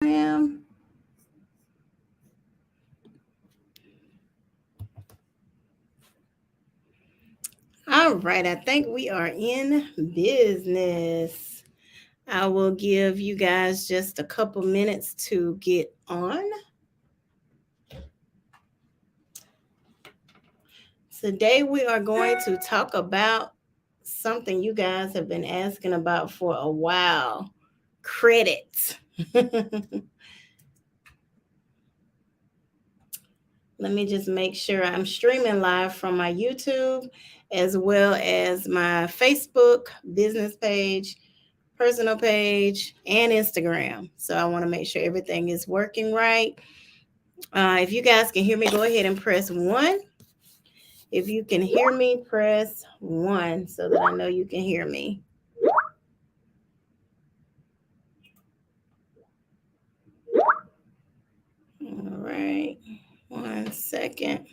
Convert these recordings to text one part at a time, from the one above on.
am. All right, I think we are in business. I will give you guys just a couple minutes to get on. Today, we are going to talk about something you guys have been asking about for a while: credit. Let me just make sure I'm streaming live from my YouTube as well as my Facebook business page, personal page, and Instagram. So I want to make sure everything is working right. If you guys can hear me, go ahead and press 1. If you can hear me, press 1 so that I know you can hear me. All right. 1 second.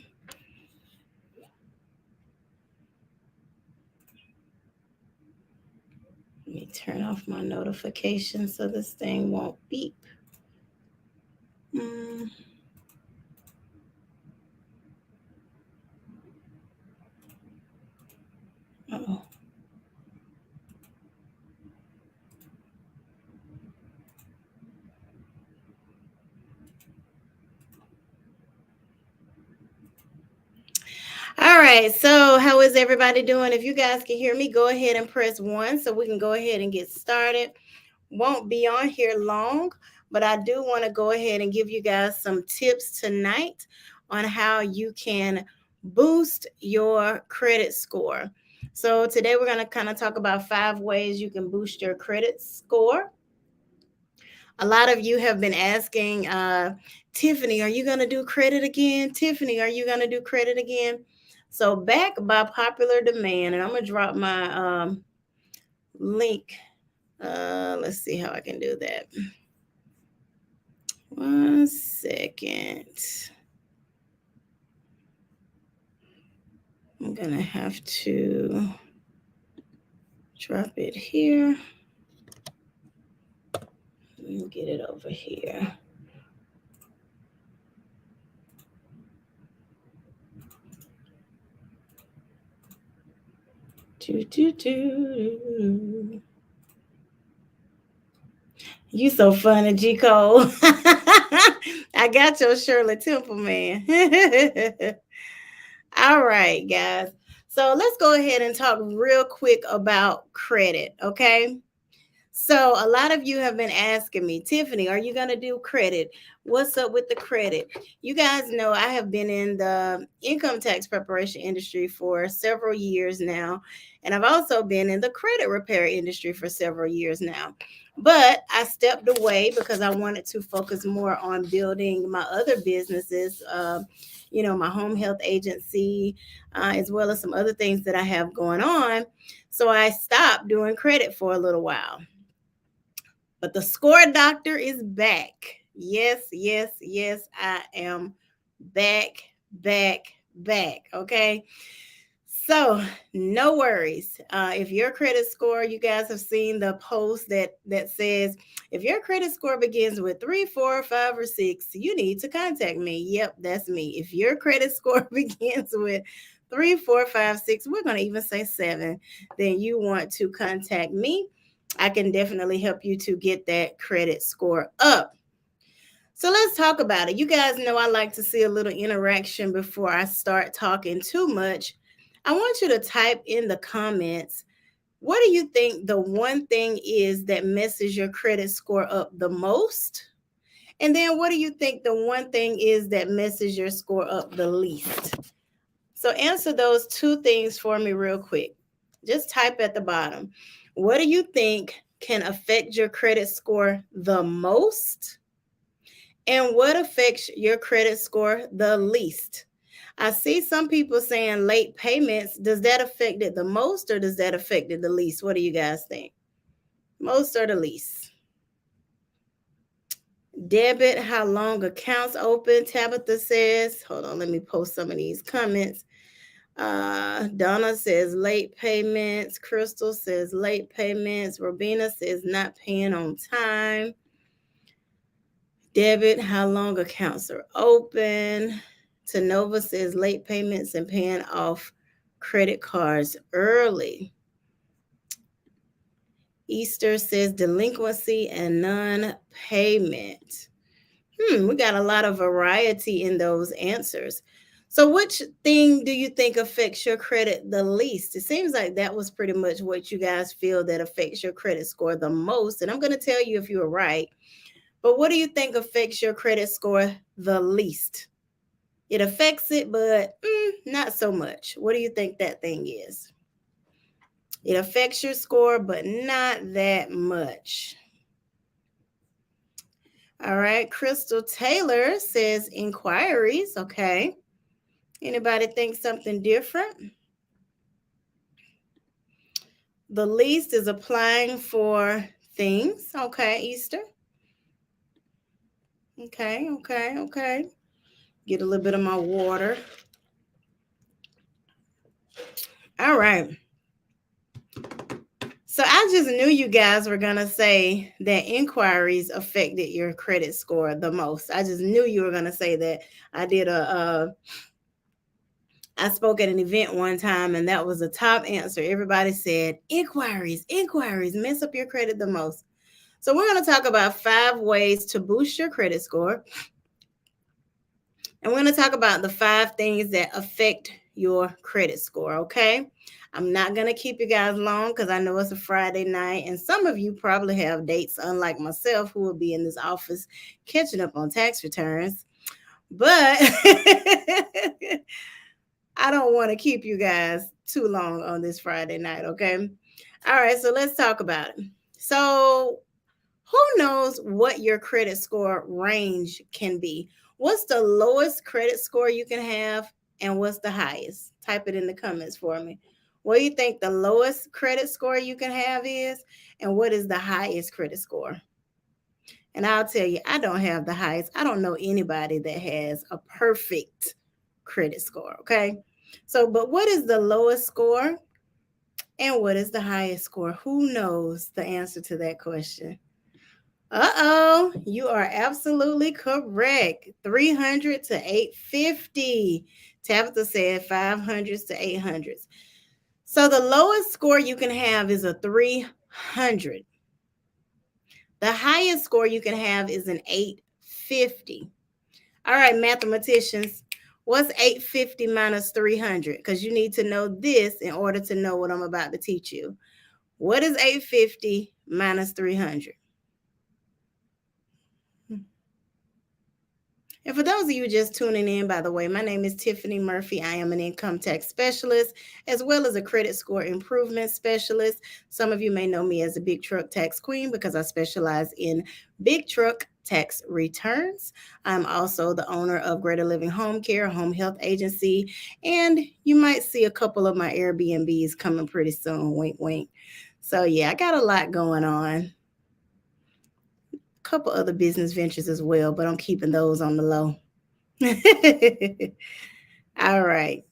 Let me turn off my notifications so this thing won't beep. Mm. Uh-oh. All right, so how is everybody doing? If you guys can hear me, go ahead and press 1 so we can go ahead and get started. Won't be on here long, but I do want to go ahead and give you guys some tips tonight on how you can boost your credit score. So today we're going to kind of talk about 5 ways you can boost your credit score. A lot of you have been asking, Tiffany, are you going to do credit again? Tiffany, are you going to do credit again? So back by popular demand, and I'm going to drop my link. Let's see how I can do that. 1 second. I'm going to have to drop it here. Let me get it over here. You so funny, G Cole. I got your Shirley Temple, man. All right, guys. So let's go ahead and talk real quick about credit, okay? So a lot of you have been asking me, Tiffany, are you going to do credit? What's up with the credit? You guys know I have been in the income tax preparation industry for several years now, and I've also been in the credit repair industry for several years now. But I stepped away because I wanted to focus more on building my other businesses, my home health agency, as well as some other things that I have going on. So I stopped doing credit for a little while. But the score doctor is back. Yes, yes, yes, I am back, back, back. Okay. So no worries. If your credit score, you guys have seen the post that says if your credit score begins with 3, 4, 5, or 6, you need to contact me. Yep, that's me. If your credit score begins with 3, 4, 5, 6, we're going to even say 7, then you want to contact me. I can definitely help you to get that credit score up. So let's talk about it. You guys know I like to see a little interaction before I start talking too much. I want you to type in the comments, what do you think the one thing is that messes your credit score up the most? And then what do you think the one thing is that messes your score up the least? So answer those 2 things for me real quick. Just type at the bottom. What do you think can affect your credit score the most? And what affects your credit score the least? I see some people saying late payments. Does that affect it the most or does that affect it the least? What do you guys think? Most or the least? Debit, how long accounts open? Tabitha says, hold on, let me post some of these comments. Donna says late payments. Crystal says late payments. Robina says not paying on time. Debit, how long accounts are open. Tanova says late payments and paying off credit cards early. Easter says delinquency and non-payment. We got a lot of variety in those answers. So, which thing do you think affects your credit the least? It seems like that was pretty much what you guys feel that affects your credit score the most. And I'm going to tell you if you were right. But what do you think affects your credit score the least? It affects it, but not so much. What do you think that thing is? It affects your score, but not that much. All right. Crystal Taylor says inquiries. Okay. Anybody think something different? The least is applying for things. Okay, Easter. Okay. Get a little bit of my water. All right. So I just knew you guys were going to say that inquiries affected your credit score the most. I just knew you were going to say that. I spoke at an event one time and that was the top answer. Everybody said inquiries mess up your credit the most. So we're going to talk about 5 ways to boost your credit score. And we're going to talk about the 5 things that affect your credit score, okay? I'm not going to keep you guys long because I know it's a Friday night. And some of you probably have dates, unlike myself, who will be in this office catching up on tax returns. But I don't want to keep you guys too long on this Friday night, okay? All right, so let's talk about it. So, who knows what your credit score range can be? What's the lowest credit score you can have, and what's the highest? Type it in the comments for me. What do you think the lowest credit score you can have is, and what is the highest credit score? And I'll tell you, I don't have the highest. I don't know anybody that has a perfect credit score, okay? So, but what is the lowest score and what is the highest score? Who knows the answer to that question? Uh-oh, you are absolutely correct. 300 to 850. Tabitha said 500s to 800s. So the lowest score you can have is a 300. The highest score you can have is an 850. All right, mathematicians, what's 850 minus 300? Because you need to know this in order to know what I'm about to teach you. What is 850 minus 300? And for those of you just tuning in, by the way, my name is Tiffany Murphy. I am an income tax specialist as well as a credit score improvement specialist. Some of you may know me as a big truck tax queen because I specialize in big truck tax returns. I'm also the owner of Greater Living Home Care, home health agency, and you might see a couple of my Airbnbs coming pretty soon. Wink, wink. So yeah, I got a lot going on. Couple other business ventures as well, but I'm keeping those on the low. All right.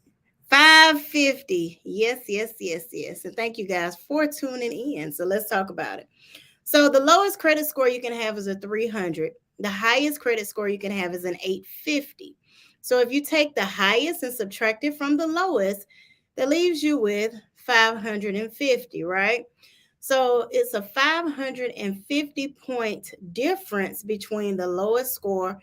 550. Yes. And thank you guys for tuning in. So let's talk about it. So the lowest credit score you can have is a 300. The highest credit score you can have is an 850. So if you take the highest and subtract it from the lowest, that leaves you with 550, right? So it's a 550 point difference between the lowest score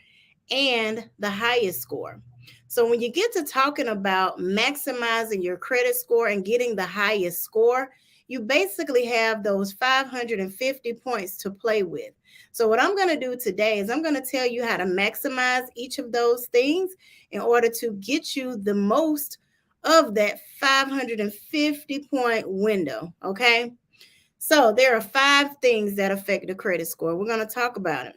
and the highest score. So when you get to talking about maximizing your credit score and getting the highest score, you basically have those 550 points to play with. So what I'm going to do today is I'm going to tell you how to maximize each of those things in order to get you the most of that 550 point window, okay? So there are 5 things that affect the credit score. We're going to talk about it.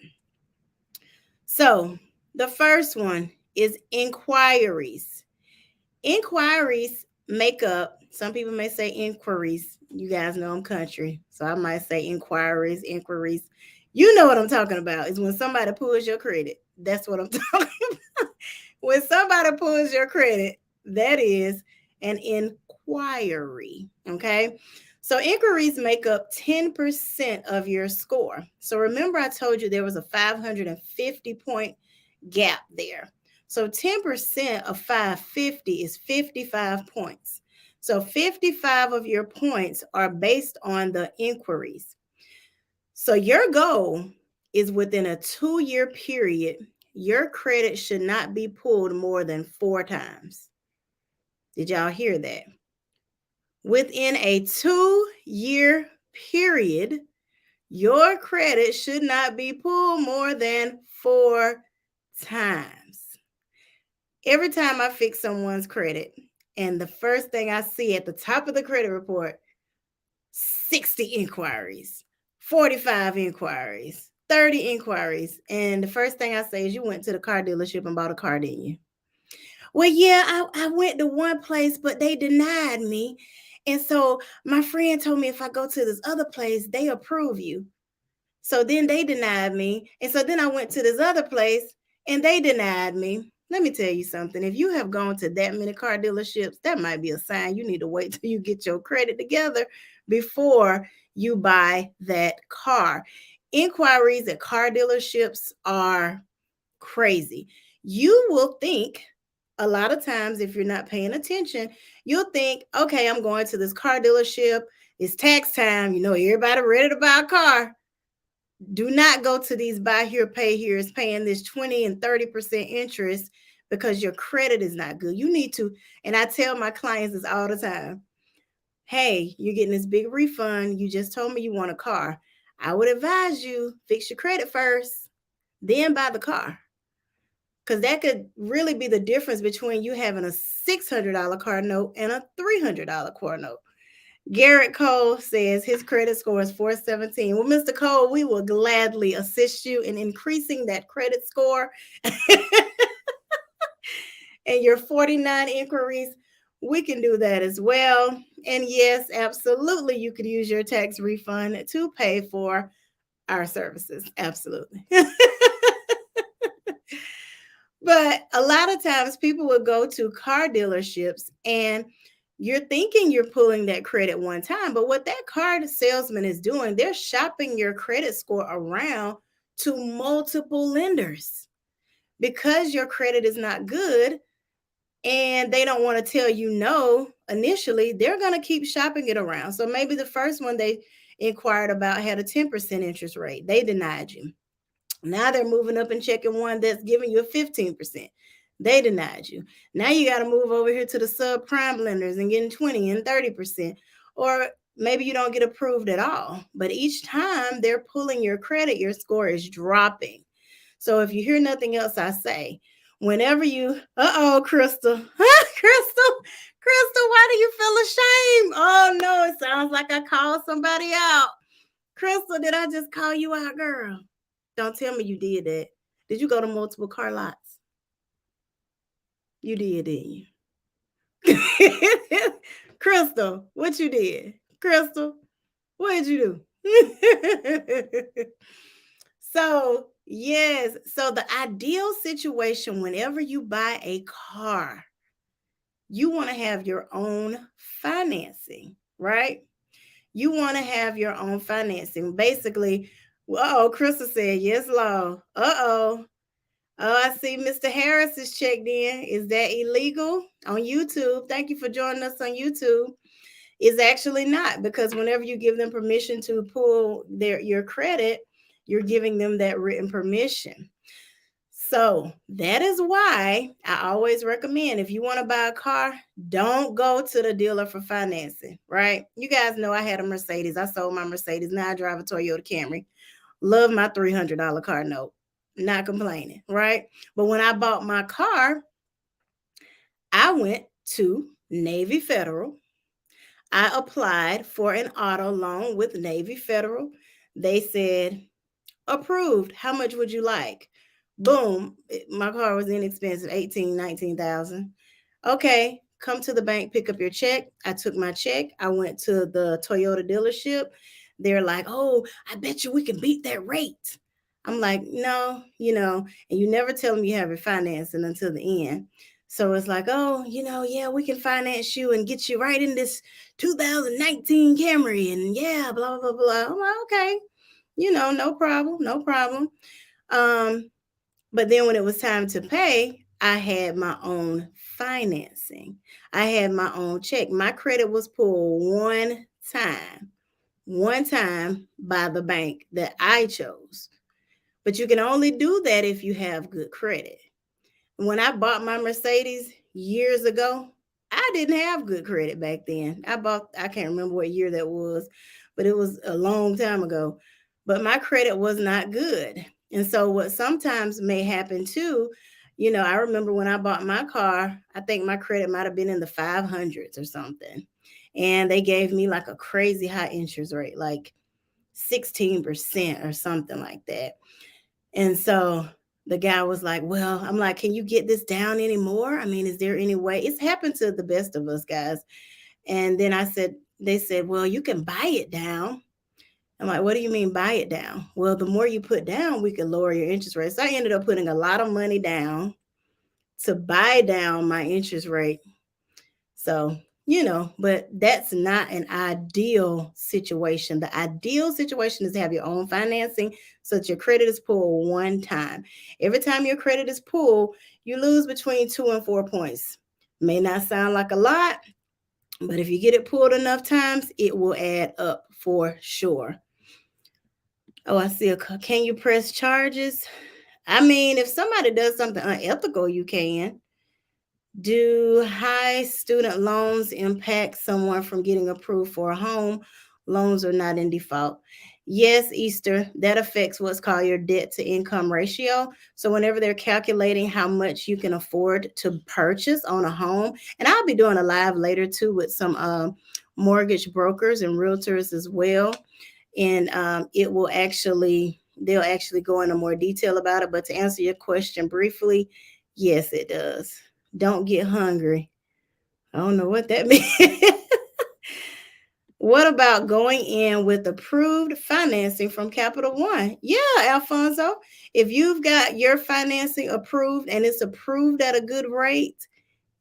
So the first one is inquiries. Inquiries make up, some people may say inquiries. You guys know I'm country, so I might say inquiries. You know what I'm talking about. Is when somebody pulls your credit. That's what I'm talking about. When somebody pulls your credit, that is an inquiry. Okay. So inquiries make up 10% of your score. So remember, I told you there was a 550 point gap there. So 10% of 550 is 55 points. So 55 of your points are based on the inquiries. So your goal is within a 2-year period, your credit should not be pulled more than 4 times. Did y'all hear that? Within a 2-year period, your credit should not be pulled more than 4 times. Every time I fix someone's credit, and the first thing I see at the top of the credit report, 60 inquiries, 45 inquiries, 30 inquiries. And the first thing I say is, you went to the car dealership and bought a car, didn't you? Well, yeah, I went to one place, but they denied me. And so my friend told me if I go to this other place, they approve you. So then they denied me. And so then I went to this other place and they denied me. Let me tell you something. If you have gone to that many car dealerships, that might be a sign you need to wait till you get your credit together before you buy that car. Inquiries at car dealerships are crazy. You will think a lot of times, if you're not paying attention, you'll think, okay, I'm going to this car dealership. It's tax time. Everybody ready to buy a car. Do not go to these buy here, pay here, is paying this 20 and 30% interest because your credit is not good. You need to, and I tell my clients this all the time. Hey, you're getting this big refund. You just told me you want a car. I would advise you fix your credit first, then buy the car. Because that could really be the difference between you having a $600 car note and a $300 car note. Garrett Cole says his credit score is 417. Well, Mr. Cole, we will gladly assist you in increasing that credit score and your 49 inquiries. We can do that as well. And yes, absolutely, you could use your tax refund to pay for our services. Absolutely. But a lot of times people will go to car dealerships and you're thinking you're pulling that credit one time, but what that car salesman is doing, they're shopping your credit score around to multiple lenders because your credit is not good and they don't want to tell you no initially. They're going to keep shopping it around. So maybe the first one they inquired about had a 10% interest rate. They denied you. Now they're moving up and checking one that's giving you a 15%. They denied you. Now you got to move over here to the subprime lenders and getting 20 and 30%. Or maybe you don't get approved at all. But each time they're pulling your credit, your score is dropping. So if you hear nothing else I say, whenever you, Crystal, Crystal, why do you feel ashamed? Oh no, it sounds like I called somebody out. Crystal, did I just call you out, girl? Don't tell me you did that. Did you go to multiple car lots? You did, didn't you? Crystal, what you did? Crystal, what did you do? So, yes. So, the ideal situation whenever you buy a car, you want to have your own financing, right? You want to have your own financing. Basically, Crystal said, yes, law. Oh, I see Mr. Harris is checked in. Is that illegal on YouTube? Thank you for joining us on YouTube. It's actually not, because whenever you give them permission to pull your credit, you're giving them that written permission. So that is why I always recommend, if you want to buy a car, don't go to the dealer for financing, right? You guys know I had a Mercedes. I sold my Mercedes. Now I drive a Toyota Camry. Love my $300 car note. Not complaining, right? But when I bought my car, I went to Navy Federal. I applied for an auto loan with Navy Federal. They said, approved. How much would you like? Boom. My car was inexpensive, 18, 19,000. Okay, come to the bank, pick up your check. I took my check. I went to the Toyota dealership. They're like, oh, I bet you we can beat that rate. I'm like, no, and you never tell them you have your financing until the end. So it's like, oh, yeah, we can finance you and get you right in this 2019 Camry, and yeah, blah blah blah. I'm like, okay, no problem, no problem. Um, but then when it was time to pay, I had my own financing. I had my own check. My credit was pulled time, one time by the bank that I chose. But you can only do that if you have good credit. When I bought my Mercedes years ago, I didn't have good credit back then. I can't remember what year that was, but it was a long time ago. But my credit was not good. And so, what sometimes may happen too, I remember when I bought my car, I think my credit might have been in the 500s or something. And they gave me like a crazy high interest rate, like 16% or something like that. And so the guy was like, well, I'm like, can you get this down anymore? I mean, is there any way? It's happened to the best of us, guys. And then they said, well, you can buy it down. I'm like, what do you mean buy it down? Well, the more you put down, we can lower your interest rate. So I ended up putting a lot of money down to buy down my interest rate. So, but that's not an ideal situation. The ideal situation is to have your own financing so that your credit is pulled one time. Every time your credit is pulled, you lose between 2 and 4 points. May not sound like a lot, but if you get it pulled enough times, it will add up for sure. Oh, I see. Can you press charges? I mean, if somebody does something unethical, you can. Do high student loans impact someone from getting approved for a home? Loans are not in default. Yes, Easter, that affects what's called your debt to income ratio. So, whenever they're calculating how much you can afford to purchase on a home, and I'll be doing a live later too with some mortgage brokers and realtors as well. And they'll actually go into more detail about it. But to answer your question briefly, yes, it does. Don't get hungry. I don't know what that means. What about going in with approved financing from Capital One? Yeah, Alfonso. If you've got your financing approved and it's approved at a good rate,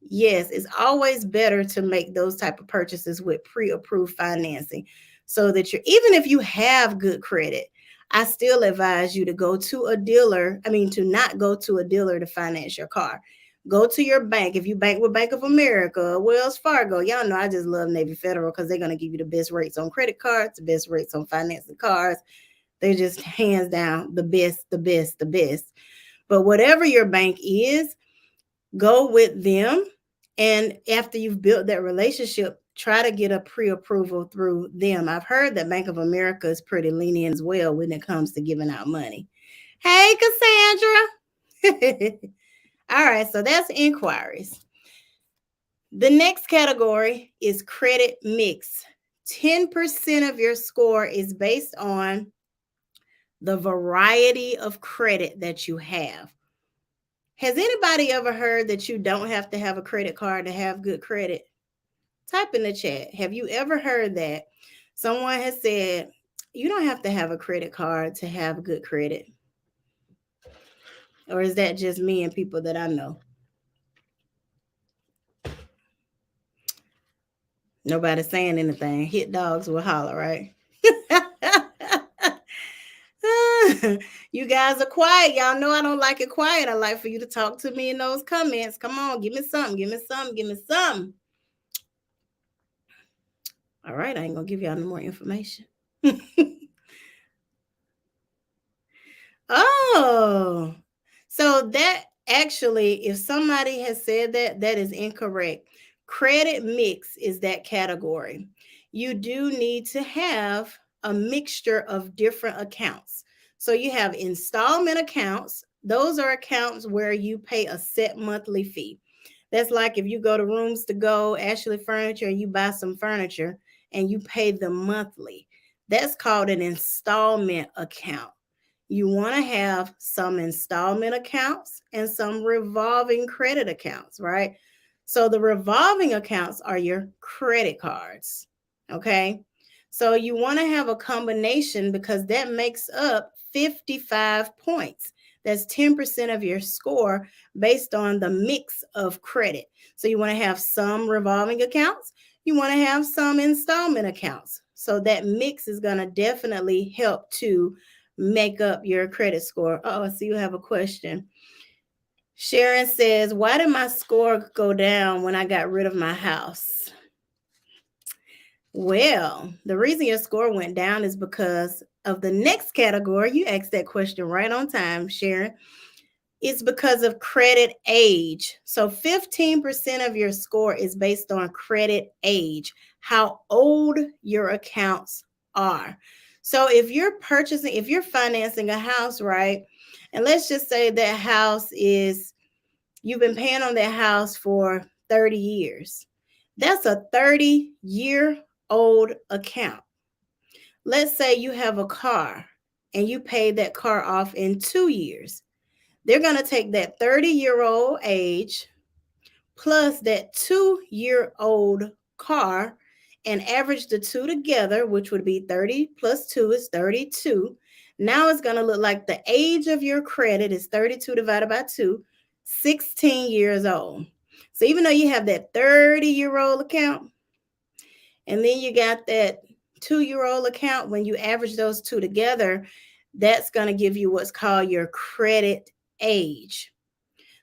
yes, it's always better to make those type of purchases with pre-approved financing so that you're even if you have good credit, I still advise you to go to a dealer, I mean to not go to a dealer to finance your car. Go to your bank. If you bank with Bank of America, Wells Fargo, y'all know I just love Navy Federal because they're going to give you the best rates on credit cards, the best rates on financing cars. They're just hands down the best, the best, the best. But whatever your bank is, go with them. And after you've built that relationship, try to get a pre-approval through them. I've heard that Bank of America is pretty lenient as well when it comes to giving out money. Hey, Cassandra. All right, so that's inquiries. The next category is credit mix. 10% of your score is based on the variety of credit that you have. Has anybody ever heard that you don't have to have a credit card to have good credit? Type in the chat. Have you ever heard that? Someone has said, you don't have to have a credit card to have good credit. Or is that just me and people that I know? Nobody's saying anything. Hit dogs will holler, right? You guys are quiet. Y'all know I don't like it quiet. I like for you to talk to me in those comments. Come on, give me something. Give me something. Give me something. All right, I ain't gonna give y'all no more information. Oh, so that actually, if somebody has said that, that is incorrect. Credit mix is that category. You do need to have a mixture of different accounts. So you have installment accounts. Those are accounts where you pay a set monthly fee. That's like if you go to Rooms to Go, Ashley Furniture, and you buy some furniture and you pay them monthly. That's called an installment account. You want to have some installment accounts and some revolving credit accounts, right? So the revolving accounts are your credit cards, okay? So you want to have a combination because that makes up 55 points. That's 10% of your score based on the mix of credit. So you want to have some revolving accounts, you want to have some installment accounts. So that mix is going to definitely help to make up your credit score. Oh, I see you have a question. Sharon says, why did my score go down when I got rid of my house? Well, the reason your score went down is because of the next category. You asked that question right on time, Sharon. It's because of credit age. So 15% of your score is based on credit age, how old your accounts are. So if you're financing a house, right? And let's just say that house is, you've been paying on that house for 30 years. That's a 30-year-old account. Let's say you have a car and you pay that car off in 2 years. They're going to take that 30-year-old age plus that 2-year-old car and average the two together, which would be 30 plus 2 is 32. Now it's going to look like the age of your credit is 32 divided by 2, 16 years old. So even though you have that 30-year-old account, and then you got that 2-year-old account, when you average those two together, that's going to give you what's called your credit age.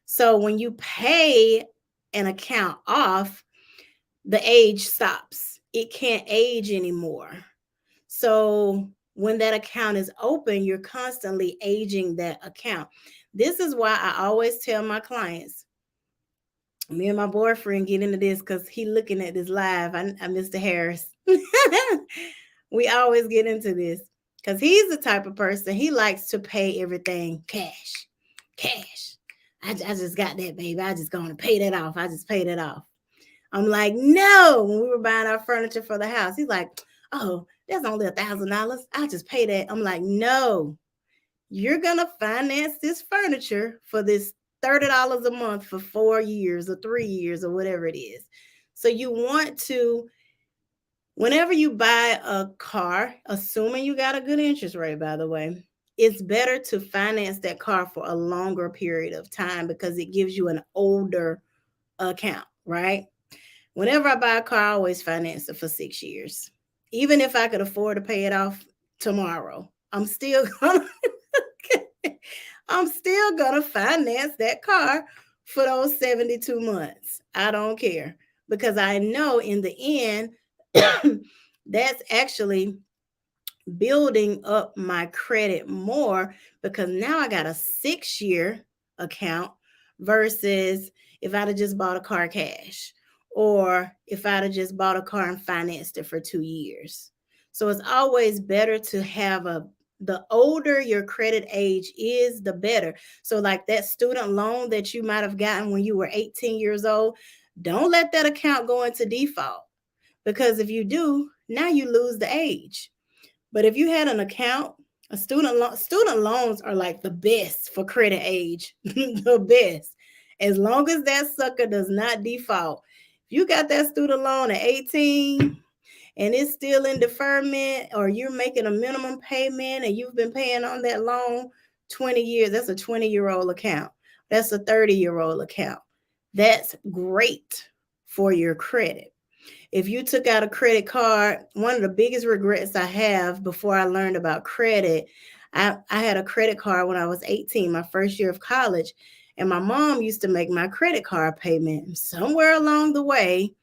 So when you pay an account off, the age stops. It can't age anymore. So when that account is open, you're constantly aging that account. This is why I always tell my clients, me and my boyfriend get into this because he looking at this live. I Mr. Harris. We always get into this because he's the type of person, he likes to pay everything cash. Cash. I just got that, baby. I just going to pay that off. I just paid it off. I'm like, no. When we were buying our furniture for the house, he's like, oh, that's only $1,000. I just pay that. I'm like, no. You're going to finance this furniture for this $30 a month for 4 years or 3 years or whatever it is. So you want to, whenever you buy a car, assuming you got a good interest rate, by the way, it's better to finance that car for a longer period of time because it gives you an older account, right? Whenever I buy a car, I always finance it for 6 years. Even if I could afford to pay it off tomorrow, I'm still gonna finance that car for those 72 months. I don't care because I know in the end that's actually building up my credit more because now I got a 6-year account versus if I'd have just bought a car cash or if I'd have just bought a car and financed it for 2 years. So it's always better to have the older your credit age is, the better. So like that student loan that you might have gotten when you were 18 years old, don't let that account go into default because if you do, now you lose the age. But if you had an account, student loans are like the best for credit age, the best. As long as that sucker does not default. If you got that student loan at 18 and it's still in deferment or you're making a minimum payment and you've been paying on that loan 20 years, that's a 20-year-old account. That's a 30-year-old account. That's great for your credit. If you took out a credit card, one of the biggest regrets I have before I learned about credit, I had a credit card when I was 18, my first year of college, and my mom used to make my credit card payment. Somewhere along the way,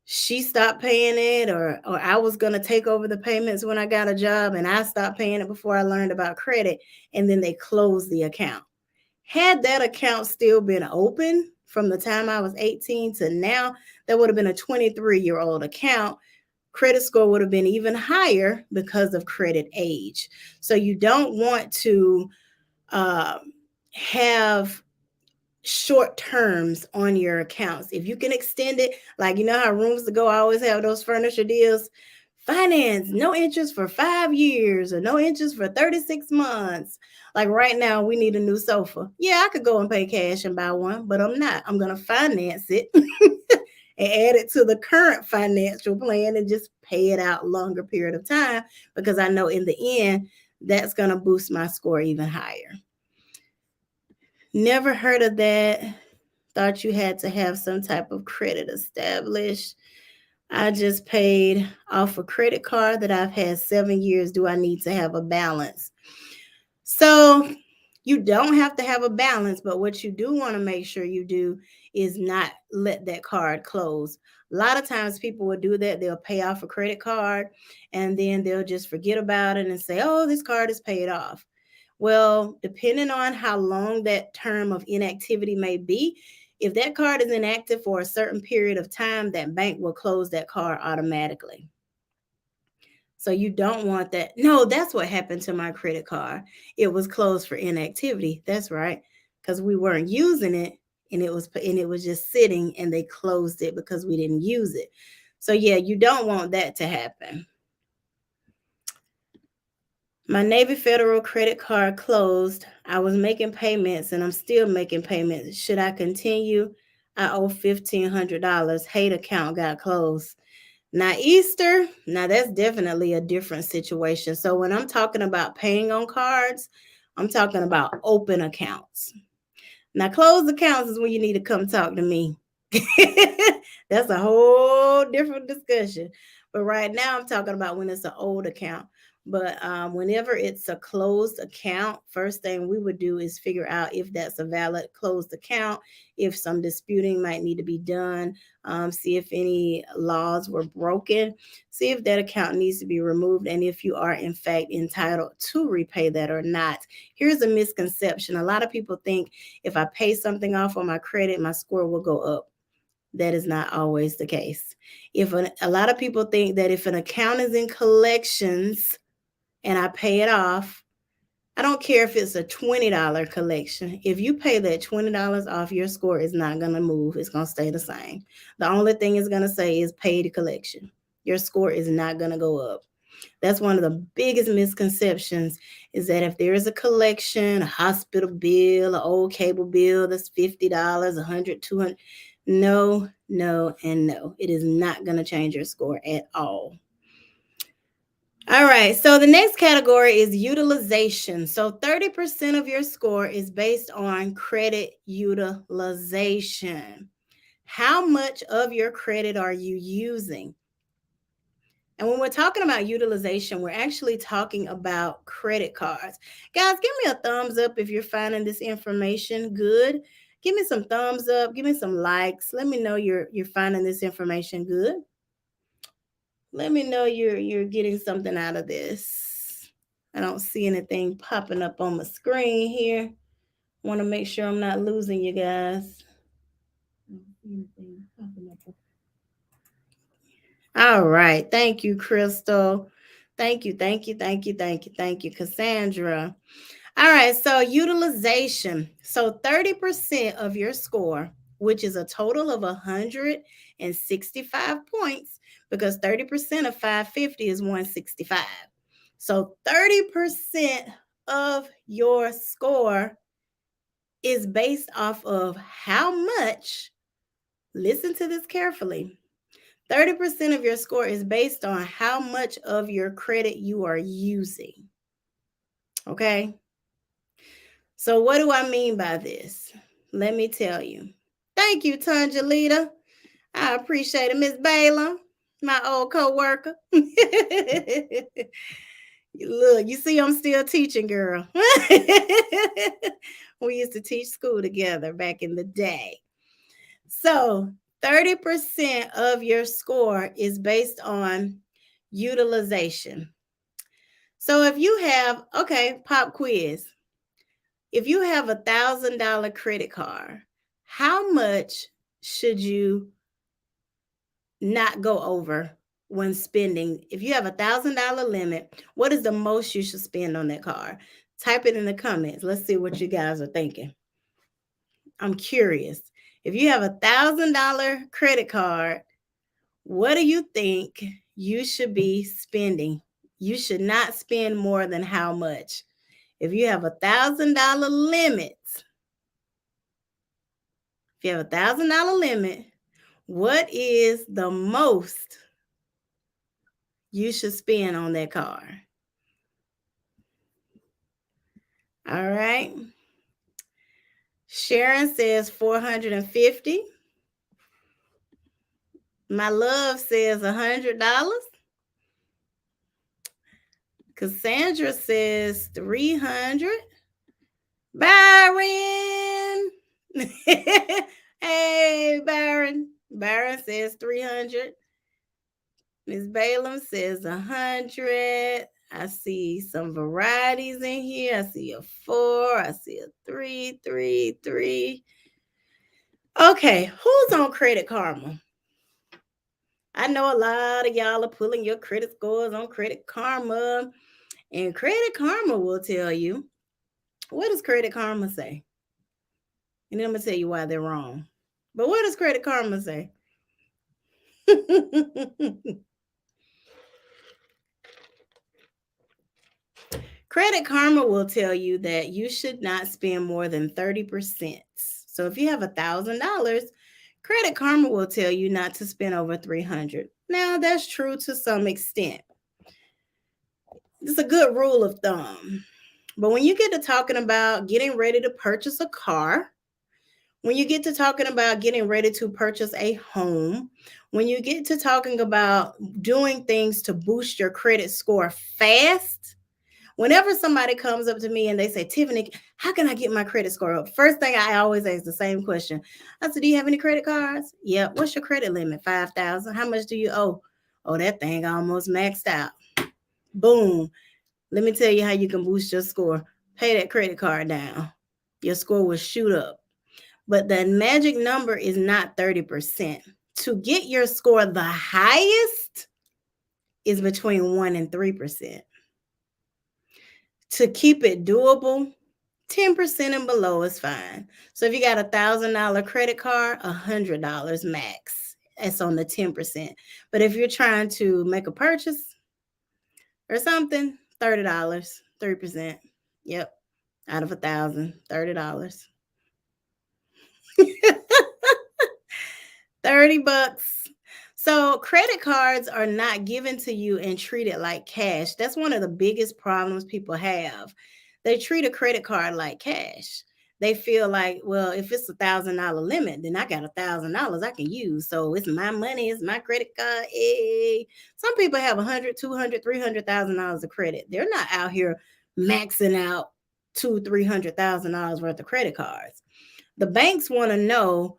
she stopped paying it or I was going to take over the payments when I got a job and I stopped paying it before I learned about credit, and then they closed the account. Had that account still been open from the time I was 18 to now, that would have been a 23-year-old account. Credit score would have been even higher because of credit age. So you don't want to have short terms on your accounts. If you can extend it, like you know how rooms to go always have those furniture deals, finance, no interest for 5 years or no interest for 36 months. Like right now, we need a new sofa. Yeah, I could go and pay cash and buy one, but I'm not. I'm going to finance it and add it to the current financial plan and just pay it out longer period of time because I know in the end, that's going to boost my score even higher. Never heard of that. Thought you had to have some type of credit established. I just paid off a credit card that I've had 7 years. Do I need to have a balance? So you don't have to have a balance, but what you do want to make sure you do is not let that card close. A lot of times people will do that. They'll pay off a credit card and then they'll just forget about it and say, oh, this card is paid off. Well, depending on how long that term of inactivity may be, if that card is inactive for a certain period of time, that bank will close that card automatically. So you don't want that. No, that's what happened to my credit card. It was closed for inactivity. That's right. Because we weren't using it and it was just sitting and they closed it because we didn't use it. So yeah, you don't want that to happen. My Navy Federal credit card closed. I was making payments and I'm still making payments. Should I continue? I owe $1,500. Hate account got closed. Now, Easter, now that's definitely a different situation. So, when I'm talking about paying on cards, I'm talking about open accounts. Now, closed accounts is when you need to come talk to me. That's a whole different discussion. But right now, I'm talking about when it's an old account. But whenever it's a closed account, first thing we would do is figure out if that's a valid closed account, if some disputing might need to be done, see if any laws were broken, see if that account needs to be removed, and if you are in fact entitled to repay that or not. Here's a misconception. A lot of people think if I pay something off on my credit, my score will go up. That is not always the case. A lot of people think that if an account is in collections and I pay it off, I don't care if it's a $20 collection. If you pay that $20 off, your score is not going to move. It's going to stay the same. The only thing it's going to say is paid collection. Your score is not going to go up. That's one of the biggest misconceptions, is that if there is a collection, a hospital bill, an old cable bill that's $50, 100, 200, no, no, and no. It is not going to change your score at all. All right, so the next category is utilization. So 30% of your score is based on credit utilization. How much of your credit are you using? And when we're talking about utilization, we're actually talking about credit cards. Guys, give me a thumbs up if you're finding this information good. Give me some thumbs up, give me some likes. Let me know you're finding this information good. Let me know you're getting something out of this. I don't see anything popping up on my screen here. Want to make sure I'm not losing you guys. All right. Thank you, Crystal. Thank you, thank you, thank you, thank you, thank you, Cassandra. All right, so utilization. So 30% of your score, which is a total of 165 points, because 30% of 550 is 165. So 30% of your score is based off of how much, listen to this carefully. 30% of your score is based on how much of your credit you are using. Okay? So, what do I mean by this? Let me tell you. Thank you, Tanjalita. I appreciate it, Miss Balaam, my old co-worker. Look, you see, I'm still teaching, girl. We used to teach school together back in the day. So, 30% of your score is based on utilization. So, if you have, okay, pop quiz. If you have $1,000 credit card, how much should you not go over when spending? If you have $1,000 limit, what is the most you should spend on that card? Type it in the comments. Let's see what you guys are thinking. I'm curious. If you have $1,000 credit card, what do you think you should be spending? You should not spend more than how much? If you have $1,000 limit, if you have $1,000 limit, what is the most you should spend on that car? All right. Sharon says 450. My love says $100. Cassandra says 300. Byron. Hey, Byron. Byron says 300. Miss Balaam says 100. I see some varieties in here. I see a 4. I see a 3, 3, 3. Okay, who's on Credit Karma? I know a lot of y'all are pulling your credit scores on Credit Karma, and Credit Karma will tell you. What does Credit Karma say? And then I'm going to tell you why they're wrong. But what does Credit Karma say? Credit Karma will tell you that you should not spend more than 30%. So if you have $1,000, Credit Karma will tell you not to spend over 300. Now that's true to some extent. It's a good rule of thumb. But when you get to talking about getting ready to purchase a car, when you get to talking about getting ready to purchase a home, when you get to talking about doing things to boost your credit score fast, whenever somebody comes up to me and they say, Tiffany, how can I get my credit score up? First thing I always ask the same question. I said, do you have any credit cards? Yeah. What's your credit limit? 5,000. How much do you owe? Oh, that thing almost maxed out. Boom. Let me tell you how you can boost your score. Pay that credit card down. Your score will shoot up. But the magic number is not 30%. To get your score the highest is between 1 and 3%. To keep it doable, 10% and below is fine. So if you got $1,000 credit card, $100 max. That's on the 10%. But if you're trying to make a purchase or something, $30, 3%. Yep. Out of 1,000, $30. 30 bucks. So credit cards are not given to you and treated like cash. That's one of the biggest problems people have. They treat a credit card like cash. They feel like, well, if it's $1,000 limit, then I got $1,000 I can use. So it's my money, it's my credit card. Hey. Some people have 100, 200, $300,000 of credit. They're not out here maxing out $200,000, $300,000 worth of credit cards. The banks want to know,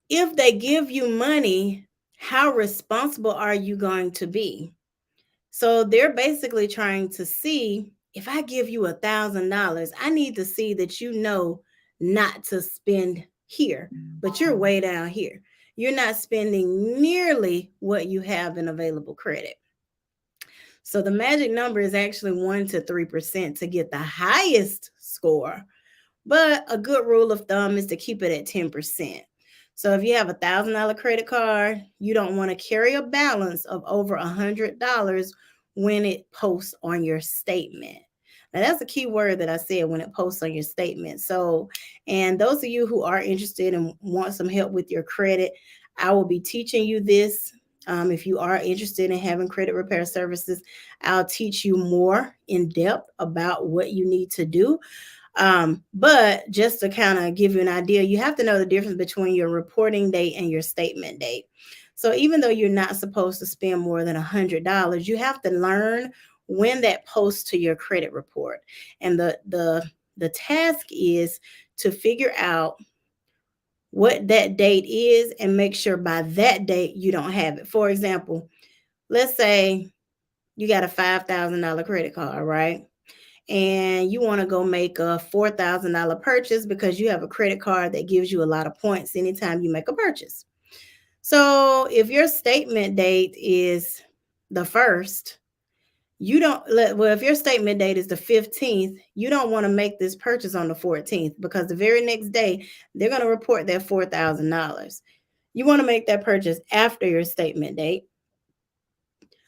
if they give you money, how responsible are you going to be? So they're basically trying to see, if I give you $1,000, I need to see that you know not to spend here, but you're way down here. You're not spending nearly what you have in available credit. So the magic number is actually 1 to 3% to get the highest score. But a good rule of thumb is to keep it at 10%. So if you have $1,000 credit card, you don't want to carry a balance of over $100 when it posts on your statement. Now that's a key word that I said, when it posts on your statement. So, and those of you who are interested and want some help with your credit, I will be teaching you this. If you are interested in having credit repair services, I'll teach you more in depth about what you need to do. But just to kind of give you an idea, you have to know the difference between your reporting date and your statement date. So even though you're not supposed to spend more than $100, you have to learn when that posts to your credit report. And the task is to figure out what that date is and make sure by that date you don't have it. For example, let's say you got a $5,000 credit card, right? And you want to go make a $4,000 purchase because you have a credit card that gives you a lot of points anytime you make a purchase. So if your statement date is the 1st, you don't well, if your statement date is the 15th, you don't want to make this purchase on the 14th, because the very next day they're going to report that $4,000. You want to make that purchase after your statement date.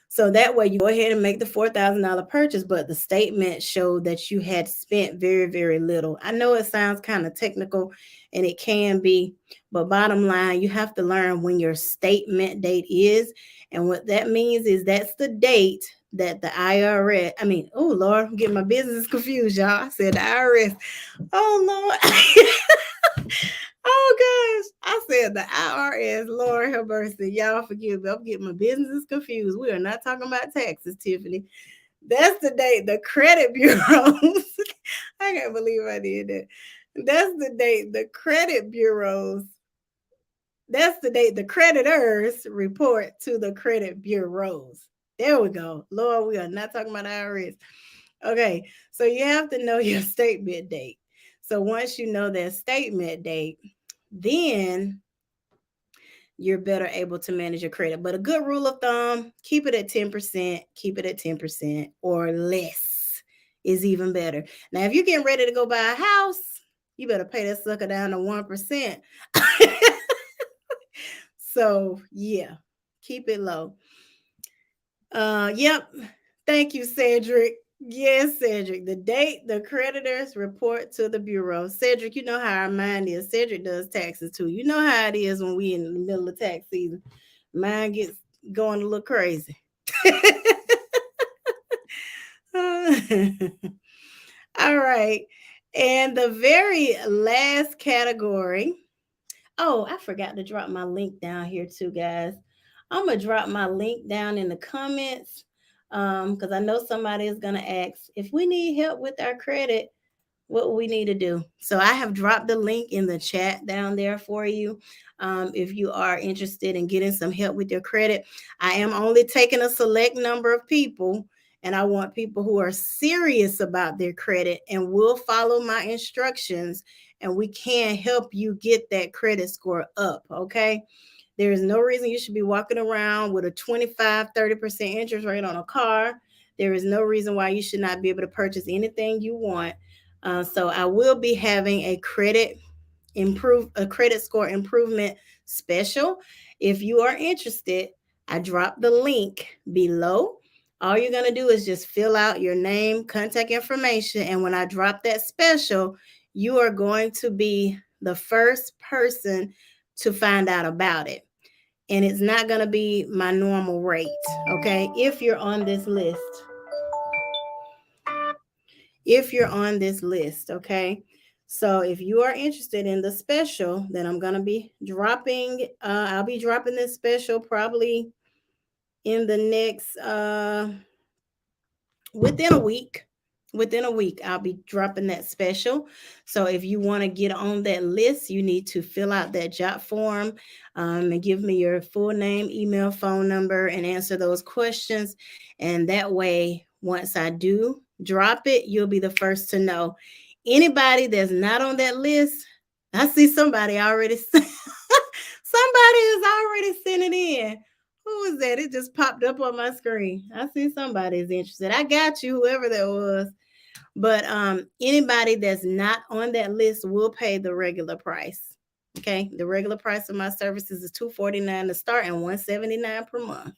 So that way you go ahead and make the $4,000 purchase, but the statement showed that you had spent very, very little. I know it sounds kind of technical, and it can be, but bottom line, you have to learn when your statement date is. And what that means is that's the date that the IRS, oh Lord, I'm getting my business confused, y'all. I said the IRS. Oh Lord. the IRS, Lord have mercy. Y'all forgive me. I'm getting my businesses confused. We are not talking about taxes, Tiffany. That's the date the credit bureaus. I can't believe I did that. That's the date the credit bureaus. That's the date the creditors report to the credit bureaus. There we go. Lord, we are not talking about IRS. Okay, so you have to know your statement date. So once you know that statement date, then you're better able to manage your credit. But a good rule of thumb, keep it at 10%, keep it at 10% or less is even better. Now, if you're getting ready to go buy a house, you better pay that sucker down to 1%. So, yeah, keep it low. Yep. Thank you, Cedric. Yes, Cedric. The date the creditors report to the bureau. Cedric, you know how our mind is. Cedric does taxes too. You know how it is when we in the middle of tax season. Mine gets going a little crazy. All right. And the very last category. Oh, I forgot to drop my link down here too, guys. I'm gonna drop my link down in the comments because I know somebody is gonna ask if we need help with our credit, what we need to do. So I have dropped the link in the chat down there for you. If you are interested in getting some help with your credit, I am only taking a select number of people, and I want people who are serious about their credit and will follow my instructions, and we can help you get that credit score up. Okay. There is no reason you should be walking around with a 25, 30% interest rate on a car. There is no reason why you should not be able to purchase anything you want. So I will be having a credit score improvement special. If you are interested, I dropped the link below. All you're going to do is just fill out your name, contact information, and when I drop that special, you are going to be the first person to find out about it. And it's not going to be my normal rate, okay? If you're on this list. If you're on this list, okay? So if you are interested in the special, then I'm going to be I'll be dropping this special probably in the next, within a week. Within a week, I'll be dropping that special. So if you want to get on that list, you need to fill out that job form and give me your full name, email, phone number, and answer those questions. And that way, once I do drop it, you'll be the first to know. Anybody that's not on that list, I see somebody already. Somebody is already sent it in. Who was that? It just popped up on my screen. I see somebody's interested. I got you, whoever that was. But anybody that's not on that list will pay the regular price. Okay, the regular price of my services is $249 to start and $179 per month.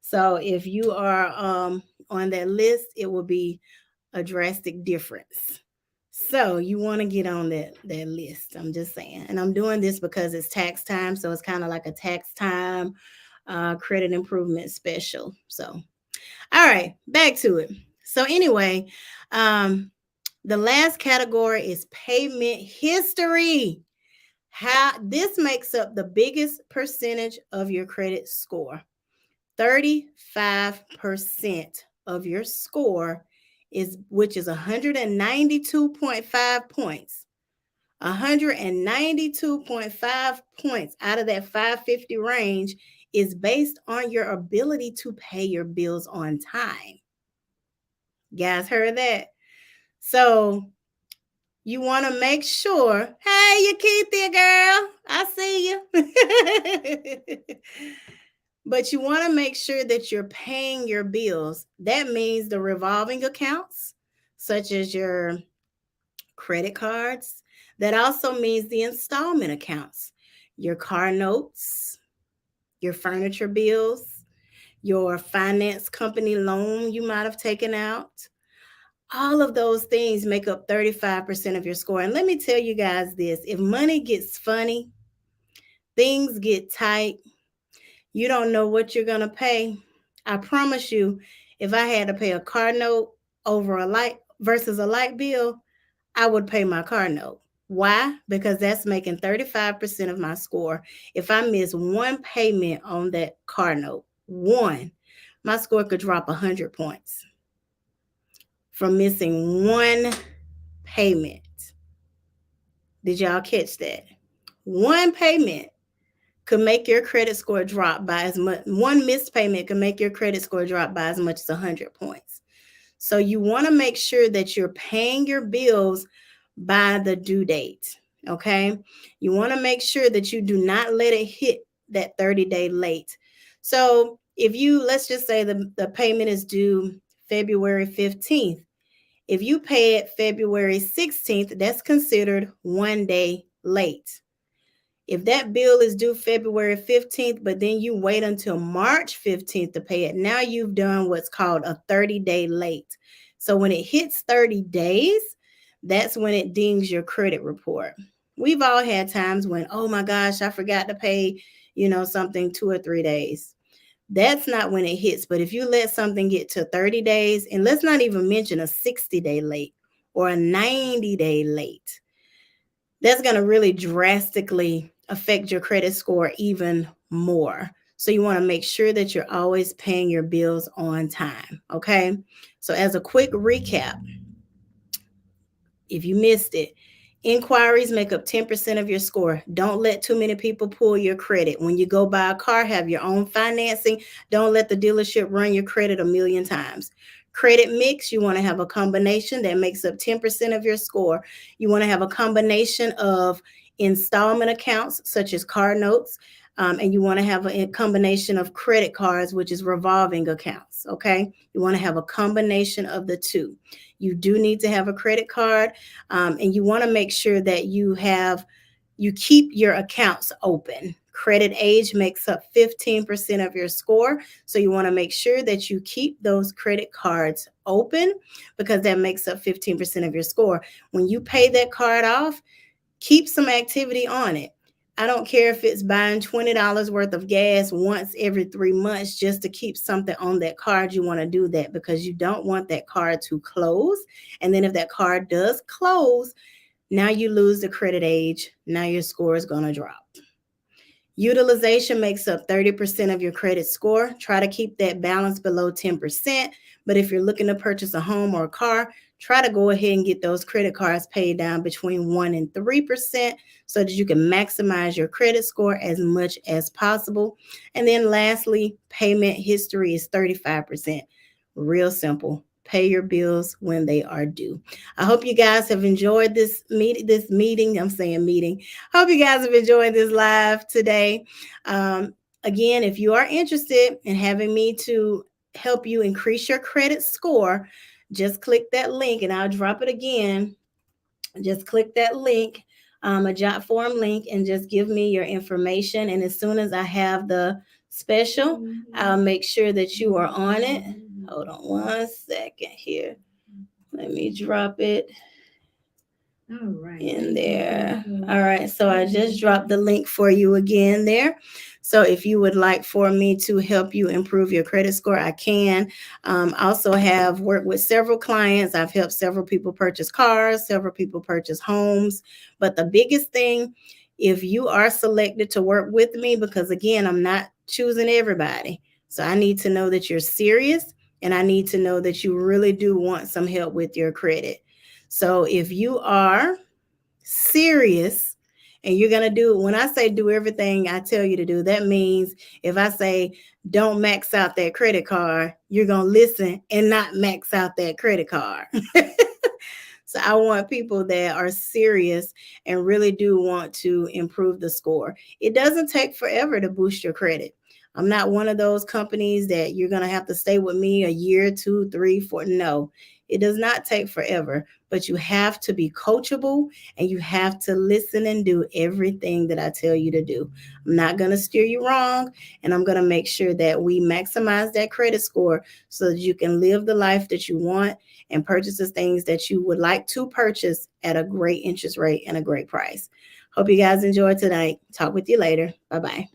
So if you are on that list, it will be a drastic difference. So you want to get on that list. I'm just saying, and I'm doing this because it's tax time, so it's kind of like a tax time credit improvement special. So, all right, back to it. So anyway, the last category is payment history. How this makes up the biggest percentage of your credit score. 35% of your score is which is 192.5 points. 192.5 points out of that 550 range is based on your ability to pay your bills on time. Guys heard that? So you want to make sure, hey, you Keithia girl, I see you. But you want to make sure that you're paying your bills. That means the revolving accounts, such as your credit cards. That also means the installment accounts, your car notes, your furniture bills, your finance company loan you might have taken out. All of those things make up 35% of your score. And let me tell you guys this, if money gets funny, things get tight, you don't know what you're going to pay. I promise you, if I had to pay a car note over a light versus a light bill, I would pay my car note. Why? Because that's making 35% of my score. If I miss one payment on that car note, one, my score could drop 100 points from missing one payment. Did y'all catch that? One payment could make your credit score drop by as much. One missed payment could make your credit score drop by as much as 100 points. So you want to make sure that you're paying your bills by the due date. Okay. You want to make sure that you do not let it hit that 30-day late. So if you, let's just say the payment is due February 15th. If you pay it February 16th, that's considered 1 day late. If that bill is due February 15th, but then you wait until March 15th to pay it, now you've done what's called a 30-day late. So when it hits 30 days, that's when it dings your credit report. We've all had times when, oh my gosh, I forgot to pay, something 2 or 3 days. That's not when it hits. But if you let something get to 30 days, and let's not even mention a 60-day late or a 90-day late, that's going to really drastically affect your credit score even more. So you want to make sure that you're always paying your bills on time. Okay. So as a quick recap, if you missed it, inquiries make up 10% of your score. Don't let too many people pull your credit. When you go buy a car, have your own financing. Don't let the dealership run your credit a million times. Credit mix, you want to have a combination that makes up 10% of your score. You want to have a combination of installment accounts, such as car notes, and you want to have a combination of credit cards, which is revolving accounts. Okay. You want to have a combination of the two. You do need to have a credit card, and you want to make sure that you keep your accounts open. Credit age makes up 15% of your score. So you want to make sure that you keep those credit cards open because that makes up 15% of your score. When you pay that card off, keep some activity on it. I don't care if it's buying $20 worth of gas once every 3 months just to keep something on that card. You want to do that because you don't want that card to close. And then if that card does close, now you lose the credit age. Now your score is going to drop. Utilization makes up 30% of your credit score. Try to keep that balance below 10%. But if you're looking to purchase a home or a car, try to go ahead and get those credit cards paid down between 1 and 3% so that you can maximize your credit score as much as possible. And then lastly, payment history is 35%. Real simple. Pay your bills when they are due. I hope you guys have enjoyed this meeting. I'm saying meeting. Hope you guys have enjoyed this live today. Again, if you are interested in having me to help you increase your credit score, just click that link and I'll drop it again. Just click that link, a jot form link, and just give me your information. And as soon as I have the special, I'll make sure that you are on it. Hold on 1 second here. Let me drop it in there. All right. So I just dropped the link for you again there. So if you would like for me to help you improve your credit score, I can. Also have worked with several clients. I've helped several people purchase cars, several people purchase homes. But the biggest thing, if you are selected to work with me, because again, I'm not choosing everybody. So I need to know that you're serious and I need to know that you really do want some help with your credit. So if you are serious and you're going to do, when I say do everything I tell you to do, that means if I say don't max out that credit card, you're going to listen and not max out that credit card. So I want people that are serious and really do want to improve the score. It doesn't take forever to boost your credit. I'm not one of those companies that you're going to have to stay with me a year, 2, 3, 4. No, it does not take forever, but you have to be coachable and you have to listen and do everything that I tell you to do. I'm not going to steer you wrong, and I'm going to make sure that we maximize that credit score so that you can live the life that you want and purchase the things that you would like to purchase at a great interest rate and a great price. Hope you guys enjoyed tonight. Talk with you later. Bye-bye.